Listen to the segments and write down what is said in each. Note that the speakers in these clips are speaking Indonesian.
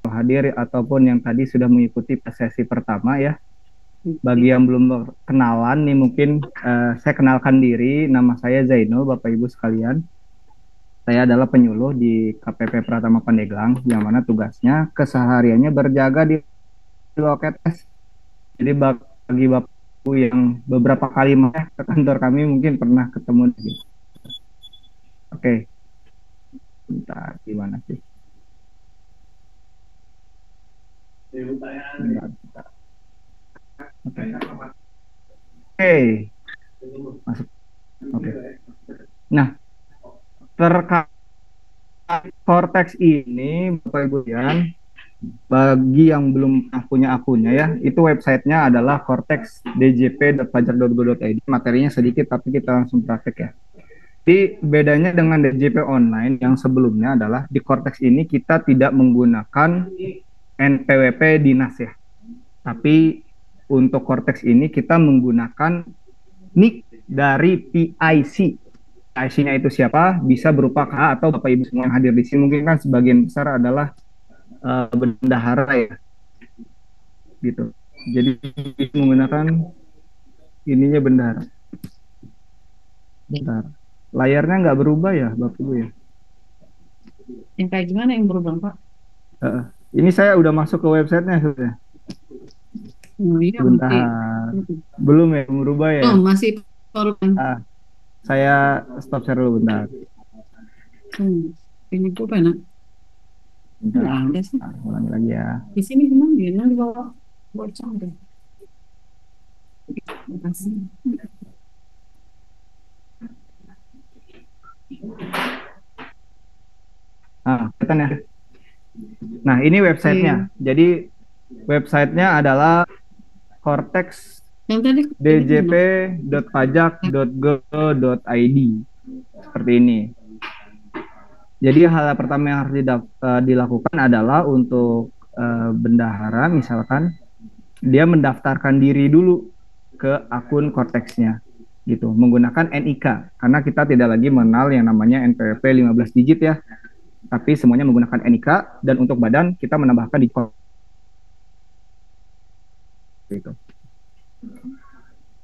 hadir ataupun yang tadi sudah mengikuti sesi pertama ya. Bagi yang belum kenalan nih mungkin saya kenalkan diri, nama saya Zainul, Bapak Ibu sekalian. Saya adalah penyuluh di KPP Pratama Pandeglang, yang mana tugasnya kesehariannya berjaga di loket tes. Jadi bagi Bapak Ibu yang beberapa kali ke kantor kami mungkin pernah ketemu gitu. Oke, bentar, gimana sih? Bentar, bentar. Oke, masuk. Oke. Nah, terkait Cortex ini, Bapak Ibu ya, bagi yang belum punya akunnya ya, itu websitenya adalah cortexdjp.pajak.go.id. Materinya sedikit tapi kita langsung praktek ya. Jadi bedanya dengan DJP online yang sebelumnya adalah di Cortex ini kita tidak menggunakan NPWP dinas ya. Tapi untuk Cortex ini kita menggunakan nick dari PIC. PIC-nya itu siapa? Bisa berupa KA atau Bapak Ibu semua yang hadir di sini mungkin kan sebagian besar adalah bendahara ya gitu. Jadi menggunakan ininya bendahara. Bentar. Layarnya nggak berubah ya, Bapak Ibu ya? Yang kayak gimana yang berubah, Pak? Uh, ini saya udah masuk ke websitenya sudah. Oh, iya, masih. Sebentar. Belum ya, berubah ya? Oh, masih korban. Ah, saya stop share dulu bentar. Ini juga nak. Bentar. Nggak ada sih. Ulangi lagi ya. Di sini gimana? Di bawah bocor deh. Makasih. Kelihatan ya. Nah, ini websitenya. Oke. Jadi websitenya adalah Cortex Yang tadi ini gimana? djp.pajak.go.id seperti ini. Jadi hal pertama yang harus dilakukan adalah untuk bendahara misalkan dia mendaftarkan diri dulu ke akun Cortex-nya gitu menggunakan NIK karena kita tidak lagi mengenal yang namanya NPWP 15 digit ya, tapi semuanya menggunakan NIK dan untuk badan kita menambahkan di gitu.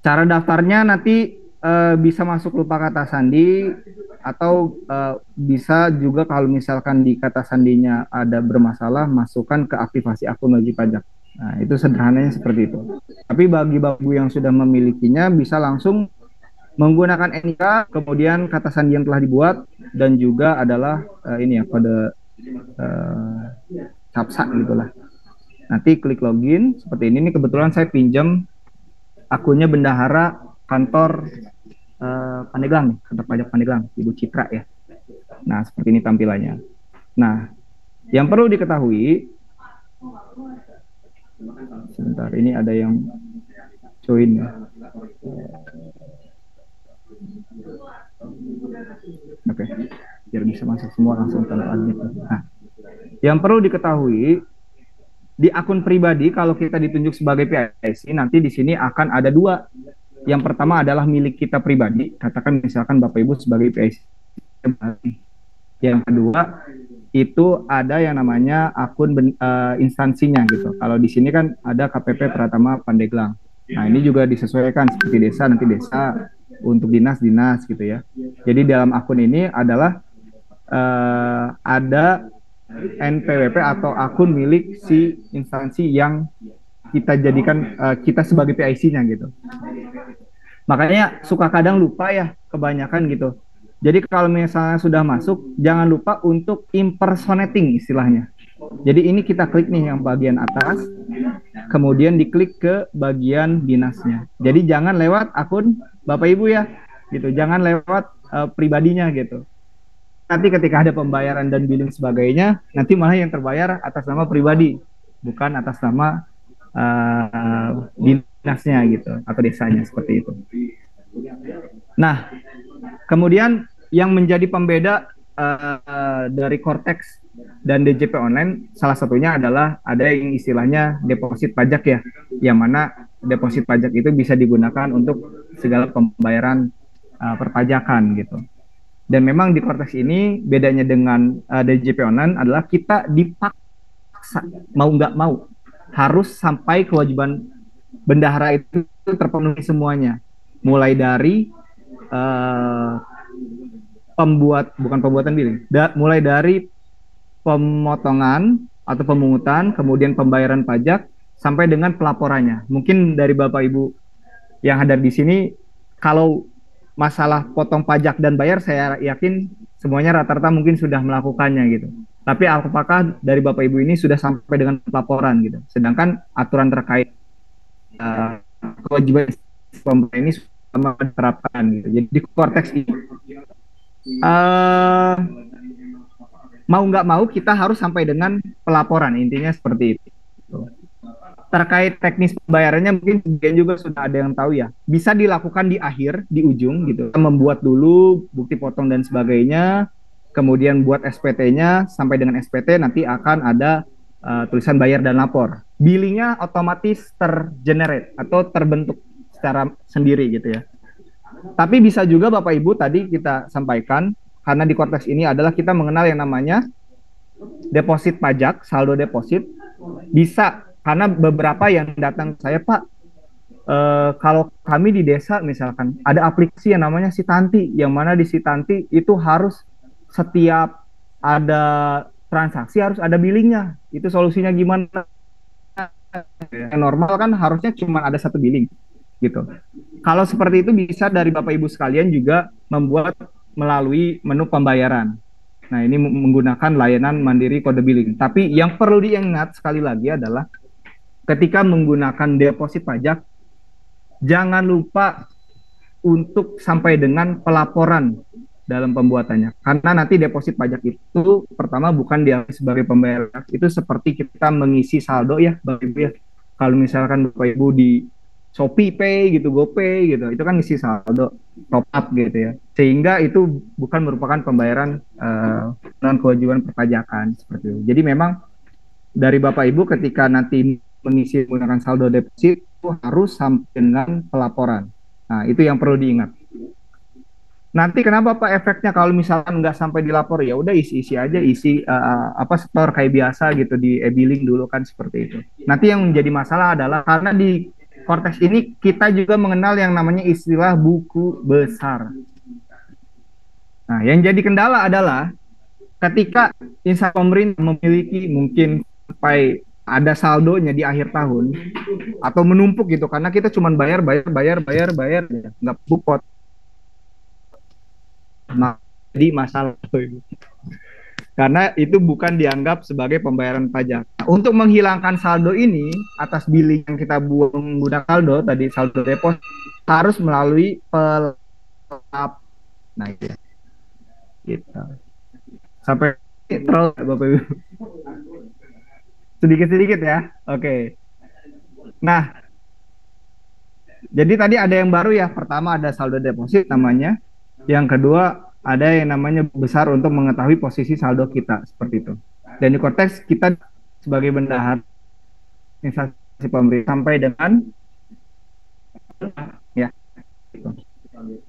Cara daftarnya nanti bisa masuk lupa kata sandi atau bisa juga kalau misalkan di kata sandinya ada bermasalah masukkan ke aktivasi akun wajib pajak. Nah, itu sederhananya seperti itu. Tapi bagi babu yang sudah memilikinya bisa langsung menggunakan NIK, kemudian kata sandi yang telah dibuat dan juga adalah ini ya kode capsa gitulah. Nanti klik login seperti ini. Ini kebetulan saya pinjam akunnya bendahara kantor Pandeglang, kantor pajak Pandeglang, Ibu Citra ya. Nah, seperti ini tampilannya. Nah, yang perlu diketahui, sebentar, ini ada yang join ya. Oke, biar bisa masuk semua langsung ke admin. Nah, yang perlu diketahui, di akun pribadi kalau kita ditunjuk sebagai PIC, nanti di sini akan ada dua. Yang pertama adalah milik kita pribadi, katakan misalkan Bapak Ibu sebagai PIC. Yang kedua itu ada yang namanya akun instansinya gitu. Kalau di sini kan ada KPP Pratama Pandeglang. Nah, ini juga disesuaikan seperti desa nanti desa, untuk dinas gitu ya. Jadi dalam akun ini adalah ada NPWP atau akun milik si instansi yang kita jadikan kita sebagai PIC-nya gitu. Makanya suka kadang lupa ya kebanyakan gitu. Jadi kalau misalnya sudah masuk, jangan lupa untuk impersonating istilahnya. Jadi ini kita klik nih yang bagian atas, kemudian diklik ke bagian dinasnya. Jadi jangan lewat akun Bapak Ibu ya, gitu. Jangan lewat pribadinya gitu. Nanti ketika ada pembayaran dan billing sebagainya, nanti malah yang terbayar atas nama pribadi, bukan atas nama dinasnya gitu atau desanya seperti itu. Nah, kemudian yang menjadi pembeda dari Cortex dan DJP online salah satunya adalah ada yang istilahnya deposit pajak ya, yang mana deposit pajak itu bisa digunakan untuk segala pembayaran perpajakan gitu. Dan memang di Cortex ini bedanya dengan DJP online adalah kita dipaksa terpaksa mau nggak mau harus sampai kewajiban bendahara itu terpenuhi semuanya, mulai dari uh, bukan pembuatan billing, mulai dari pemotongan atau pemungutan, kemudian pembayaran pajak sampai dengan pelaporannya. Mungkin dari Bapak Ibu yang hadir di sini, kalau masalah potong pajak dan bayar, saya yakin semuanya rata-rata mungkin sudah melakukannya gitu. Tapi apakah dari Bapak Ibu ini sudah sampai dengan pelaporan gitu? Sedangkan aturan terkait kewajiban pemerintah ini sudah diterapkan gitu. Jadi di konteks ini uh, mau nggak mau kita harus sampai dengan pelaporan, intinya seperti itu. Terkait teknis pembayarannya mungkin sebagian juga sudah ada yang tahu ya. Bisa dilakukan di akhir, di ujung gitu. Membuat dulu bukti potong dan sebagainya, kemudian buat SPT-nya, sampai dengan SPT nanti akan ada tulisan bayar dan lapor. Billingnya otomatis tergenerate atau terbentuk secara sendiri gitu ya. Tapi bisa juga Bapak Ibu tadi kita sampaikan, karena di konteks ini adalah kita mengenal yang namanya deposit pajak, saldo deposit, bisa karena beberapa yang datang ke saya, Pak, kalau kami di desa misalkan ada aplikasi yang namanya Si Tanti, yang mana di Si Tanti itu harus setiap ada transaksi harus ada billingnya. Itu solusinya gimana? Yang normal kan harusnya cuma ada satu billing gitu. Kalau seperti itu bisa dari Bapak Ibu sekalian juga membuat melalui menu pembayaran. Nah, ini menggunakan layanan mandiri kode billing. Tapi yang perlu diingat sekali lagi adalah ketika menggunakan deposit pajak, jangan lupa untuk sampai dengan pelaporan dalam pembuatannya. Karena nanti deposit pajak itu pertama bukan dia sebagai pembayar, itu seperti kita mengisi saldo ya, Bapak Ibu ya. Kalau misalkan Bapak Ibu di Shopee Pay gitu, GoPay gitu, itu kan isi saldo top up gitu ya. Sehingga itu bukan merupakan pembayaran non kewajiban perpajakan seperti itu. Jadi memang dari Bapak Ibu ketika nanti mengisi menggunakan saldo deposit itu harus sampai dengan pelaporan. Nah, itu yang perlu diingat. Nanti kenapa Pak efeknya kalau misalkan nggak sampai dilapor, ya udah isi-isi aja, isi apa store kayak biasa gitu di e-billing dulu kan seperti itu. Nanti yang menjadi masalah adalah karena di konteks ini kita juga mengenal yang namanya istilah buku besar. Nah, yang jadi kendala adalah ketika instansi pemerintah memiliki mungkin sampai ada saldonya di akhir tahun atau menumpuk gitu karena kita cuma bayar ya, nggak bukot. Nah, jadi masalah karena itu bukan dianggap sebagai pembayaran pajak. Nah, untuk menghilangkan saldo ini atas billing yang kita buang menggunakan saldo tadi saldo deposit harus melalui pelap. Nah, itu ya. Gitu. Sampai terus Bapak Ibu. Sedikit-sedikit ya. Oke. Nah, jadi tadi ada yang baru ya. Pertama ada saldo deposit namanya. Yang kedua ada yang namanya besar untuk mengetahui posisi saldo kita seperti itu. Dan di konteks kita sebagai bendahara instansi pemerintah sampai dengan ya.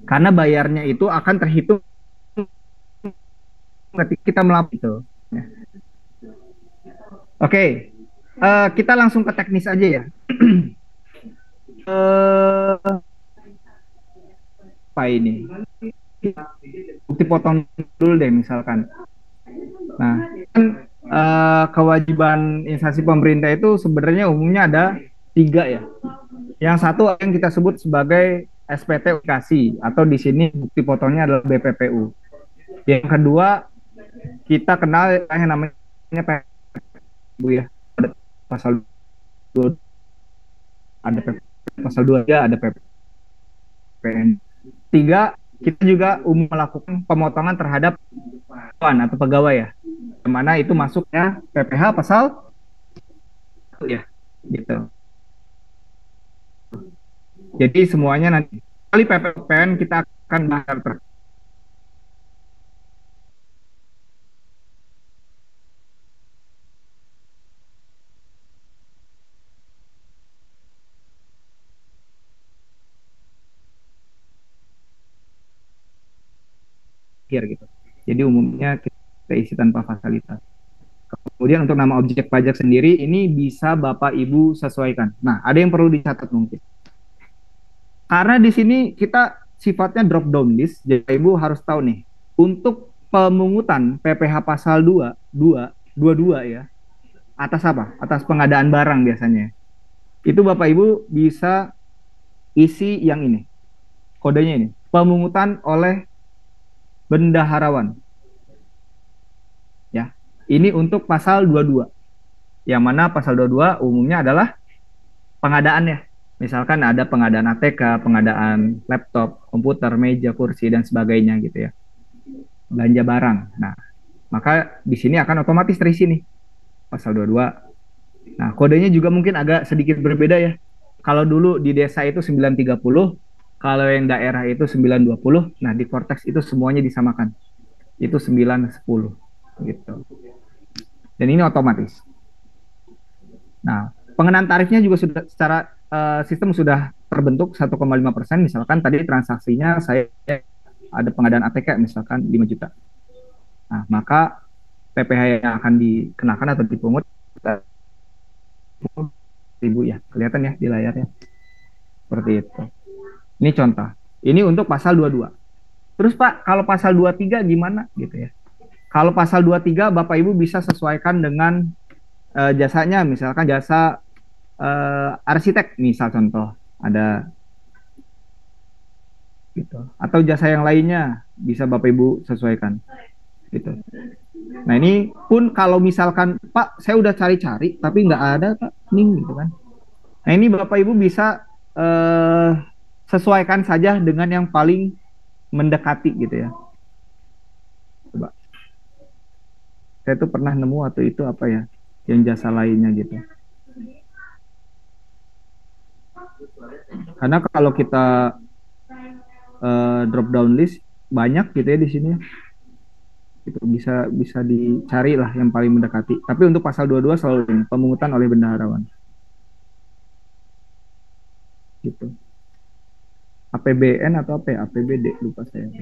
Karena bayarnya itu akan terhitung ketika kita melapor itu. Ya. Oke, kita langsung ke teknis aja ya. Apa ini? Bukti potong dulu deh misalkan. Nah, kan kewajiban instansi pemerintah itu sebenarnya umumnya ada 3 ya. Yang satu yang kita sebut sebagai SPT aplikasi atau di sini bukti potongnya adalah BPPU. Yang kedua kita kenal yang namanya PPU ya. Ada pasal 2, ada pasal 2 ya, ada PPN. 3 kita juga melakukan pemotongan terhadap karyawan atau pegawai ya, mana itu masuknya PPh pasal ya gitu. Jadi semuanya nanti kali PPN kita akan bahas terakhir gitu. Jadi umumnya kita isi tanpa fasilitas. Kemudian untuk nama objek pajak sendiri ini bisa Bapak Ibu sesuaikan. Nah, ada yang perlu dicatat mungkin. Karena di sini kita sifatnya drop down list, jadi Ibu harus tahu nih, untuk pemungutan PPh pasal 22 ya, atas apa? Atas pengadaan barang biasanya. Itu Bapak Ibu bisa isi yang ini. Kodenya ini. Pemungutan oleh bendaharawan. Ya. Ini untuk pasal 22. Yang mana pasal 22 umumnya adalah pengadaannya. Misalkan ada pengadaan ATK, pengadaan laptop, komputer, meja, kursi, dan sebagainya gitu ya. Belanja barang. Nah, maka di sini akan otomatis terisi nih pasal 22. Nah, kodenya juga mungkin agak sedikit berbeda ya. Kalau dulu di desa itu 930, kalau yang daerah itu 920, nah di Cortex itu semuanya disamakan. Itu 910 gitu. Dan ini otomatis. Nah, pengenaan tarifnya juga sudah secara sistem sudah terbentuk 1,5%. Misalkan tadi transaksinya saya ada pengadaan ATK misalkan 5 juta. Nah, maka PPh yang akan dikenakan atau dipungut ribu ya, kelihatan ya di layarnya. Seperti itu. Ini contoh. Ini untuk pasal 22. Terus Pak, kalau pasal 23 gimana gitu ya? Kalau pasal 23 Bapak Ibu bisa sesuaikan dengan jasanya, misalkan jasa arsitek misal contoh ada gitu. Atau jasa yang lainnya bisa Bapak Ibu sesuaikan gitu. Nah, ini pun kalau misalkan Pak, saya udah cari-cari tapi nggak ada Pak, nih gitu kan. Nah, ini Bapak Ibu bisa sesuaikan saja dengan yang paling mendekati gitu ya. Coba. Saya tuh pernah nemu atau itu apa ya, yang jasa lainnya gitu. Karena kalau kita drop down list banyak gitu ya di sini. Itu bisa dicari lah yang paling mendekati. Tapi untuk pasal 22 selalu ini, pemungutan oleh bendaharawan. Gitu. APBN atau apa ya? APBD lupa saya.